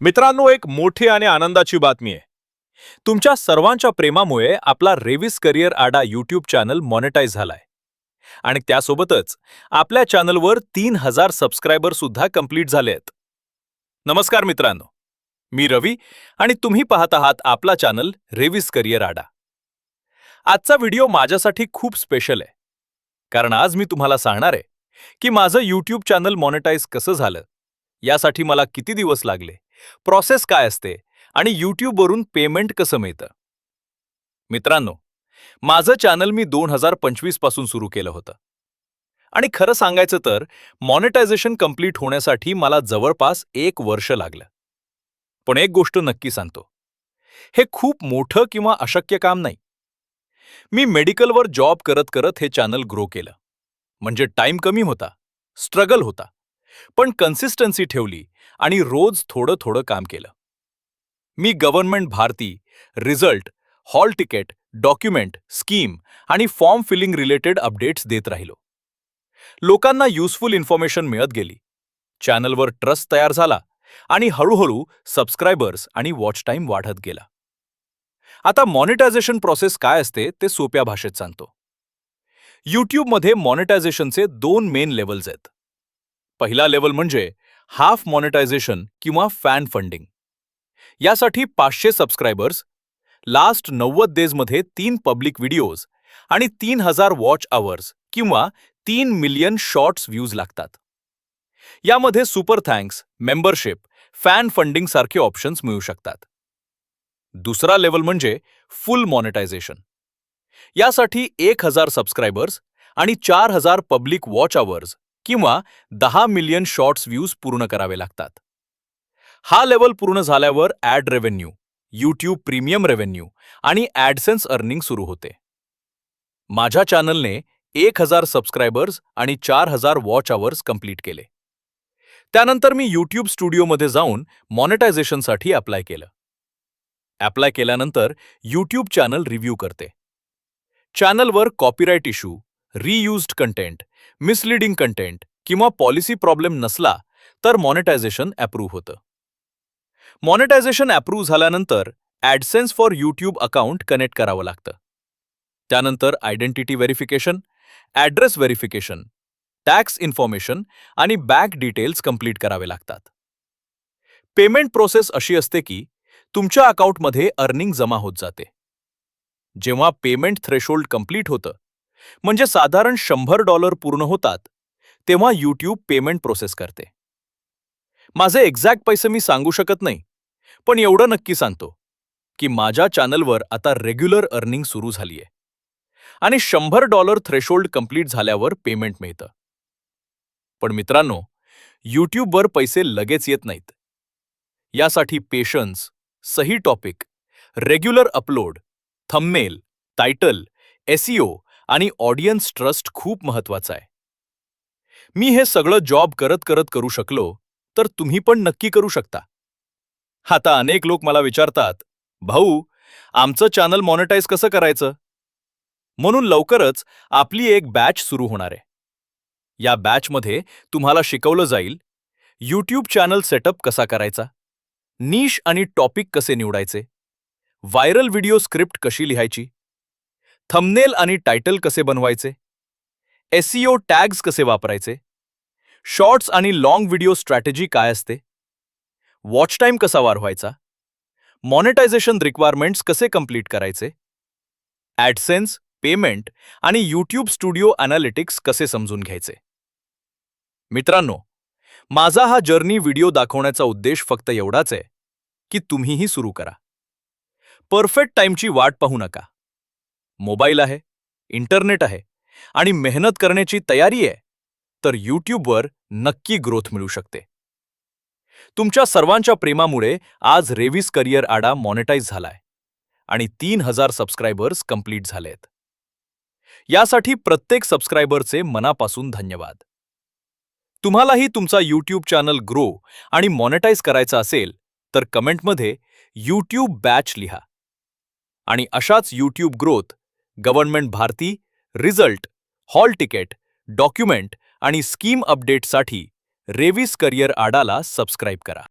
मित्रांनो, एक मोठी आणि आनंदाची बातमी आहे. तुमच्या सर्वांच्या प्रेमामुळे आपला रेविस करिअर आडा यूट्यूब चॅनल मॉनिटाईज झालाय. आणि त्यासोबतच आपल्या चॅनलवर 3000 सबस्क्रायबर सुद्धा कंप्लीट झाले आहेत. नमस्कार मित्रांनो, मी रवी आणि तुम्ही पाहत आहात आपला चॅनल रेविस करिअर आडा. आजचा व्हिडिओ माझ्यासाठी खूप स्पेशल आहे, कारण आज मी तुम्हाला सांगणार आहे की माझं यूट्यूब चॅनल मॉनिटाईज कसं झालं, यासाठी मला किती दिवस लागले, प्रोसेस काय असते आणि यूट्यूबवरून पेमेंट कसं मिळतं. मित्रांनो, माझं चॅनल मी 2025 पासून सुरू केलं होतं आणि खरं सांगायचं तर मॉनिटायझेशन कंप्लीट होण्यासाठी मला जवळपास 1 वर्ष लागलं. पण एक गोष्ट नक्की सांगतो, हे खूप मोठं किंवा अशक्य काम नाही. मी मेडिकलवर जॉब करत करत हे चॅनल ग्रो केलं. म्हणजे टाइम कमी होता, स्ट्रगल होता, पण कन्सिस्टन्सी ठेवली आणि रोज थोडं थोडं काम केलं. मी गव्हर्नमेंट भारती, result, hall ticket, document, scheme आणि फॉर्म फिलिंग रिलेटेड अपडेट्स देत राहिलो. लोकांना युजफुल इन्फॉर्मेशन मिळत गेली, चॅनलवर ट्रस्ट तयार झाला आणि हळूहळू सबस्क्रायबर्स आणि वॉच टाइम वाढत गेला. आता मॉनिटायझेशन प्रोसेस काय असते ते सोप्या भाषेत सांगतो. यूट्यूबमध्ये मॉनिटायझेशनचे 2 मेन लेवल्स आहेत. पहिला लेवल म्हणजे हाफ मॉनिटायझेशन किंवा फॅन फंडिंग. यासाठी 500 सबस्क्रायबर्स, लास्ट 90 डेजमध्ये 3 पब्लिक व्हिडिओज आणि 3000 वॉच आवर्स किंवा 3 मिलियन शॉर्ट्स व्ह्यूज लागतात. यामध्ये super thanks, membership, fan funding सारखे ऑप्शन्स मिळू शकतात. दुसरा लेवल म्हणजे फुल मॉनिटायझेशन. यासाठी 1000 सबस्क्रायबर्स आणि 4000 पब्लिक वॉच आवर्स किंवा 10 मिलियन शॉर्ट्स व्ह्यूज पूर्ण करावे लागतात. हा लेवल पूर्ण झाल्यावर ad revenue, YouTube premium revenue आणि ॲडसेन्स अर्निंग सुरू होते. माझ्या चॅनलने 1000 सबस्क्रायबर्स आणि 4000 वॉच आवर्स कंप्लीट केले. त्यानंतर मी यूट्यूब स्टुडिओमध्ये जाऊन मॉनिटायझेशनसाठी अप्लाय केलं. अप्लाय केल्यानंतर यूट्यूब चॅनल रिव्ह्यू करते. चॅनलवर copyright issue, रियूज्ड content, misleading content किंवा पॉलिसी प्रॉब्लेम नसला तर मॉनिटायझेशन अप्रूव्ह होतं. मॉनिटायझेशन अप्रूव्ह झाल्यानंतर AdSense for YouTube account connect करावं लागतं. त्यानंतर identity verification, address verification, tax information आणि बँक डिटेल्स कंप्लीट करावे लागतात. पेमेंट प्रोसेस अशी असते की तुमच्या अकाउंटमध्ये अर्निंग जमा होत जाते. जेव्हा पेमेंट थ्रेशोल्ड कंप्लीट होतं, म्हणजे साधारण $100 पूर्ण होतात, तेव्हा यूट्यूब पेमेंट प्रोसेस करते. माझे एक्झॅक्ट पैसे मी सांगू शकत नाही, पण एवढं नक्की सांगतो की माझ्या चॅनलवर आता रेग्युलर अर्निंग सुरू झालीये आणि $100 थ्रेशोल्ड कंप्लीट झाल्यावर पेमेंट मिळतं. पण मित्रांनो, यूट्यूबवर पैसे लगेच येत नाहीत. यासाठी पेशन्स, सही topic, regular upload, thumbnail, title, SEO आणि ऑडियन्स ट्रस्ट खूप महत्वाचा आहे. मी हे सगळं जॉब करत करत करू शकलो तर तुम्ही पण नक्की करू शकता. आता अनेक लोक मला विचारतात, भाऊ, आमचं चॅनल मॉनिटाईज कसं करायचं? म्हणून लवकरच आपली एक बॅच सुरू होणार आहे. या बॅचमध्ये तुम्हाला शिकवलं जाईल यूट्यूब चॅनल सेटअप कसा करायचा, निश आणि टॉपिक कसे निवडायचे, व्हायरल व्हिडिओ स्क्रिप्ट कशी लिहायची, थंबनेल आणि टायटल कसे बनवायचे, एसईओ टॅग्स कसे वापरायचे, शॉर्ट्स आणि लॉंग व्हिडिओ स्ट्रॅटेजी काय असते, वॉच टाइम कसा वाढवायचा, मॉनिटायझेशन रिक्वायरमेंट्स कसे कंप्लीट करायचे, ॲडसेन्स, पेमेंट आणि यूट्यूब स्टुडिओ ॲनालिटिक्स कसे समजून घ्यायचे. मित्रांनो, माझा हा जर्नी व्हिडिओ दाखवण्याचा उद्देश फक्त एवढाच आहे की तुम्हीही सुरू करा. परफेक्ट टाइमची वाट पाहू नका. मोबाईल आहे, इंटरनेट आहे आणि मेहनत करण्याची तयारी आहे, तर यूट्यूबवर नक्की ग्रोथ मिळू शकते. तुमच्या सर्वांच्या प्रेमामुळे आज रेविस करिअर आडा मॉनिटाईज झालाय आणि 3000 सबस्क्रायबर्स कंप्लीट झालेत. यासाठी प्रत्येक सबस्क्रायबरचे मनापासून धन्यवाद. तुम्हालाही तुमचा यूट्यूब चॅनल ग्रो आणि मॉनिटाईज करायचा असेल तर कमेंटमध्ये यूट्यूब बॅच लिहा. आणि अशाच यूट्यूब ग्रोथ, गव्हर्नमेंट भारती, रिझल्ट, हॉल तिकीट, डॉक्युमेंट आणि स्कीम अपडेटसाठी रेविस करिअर आडाला सबस्क्राईब करा.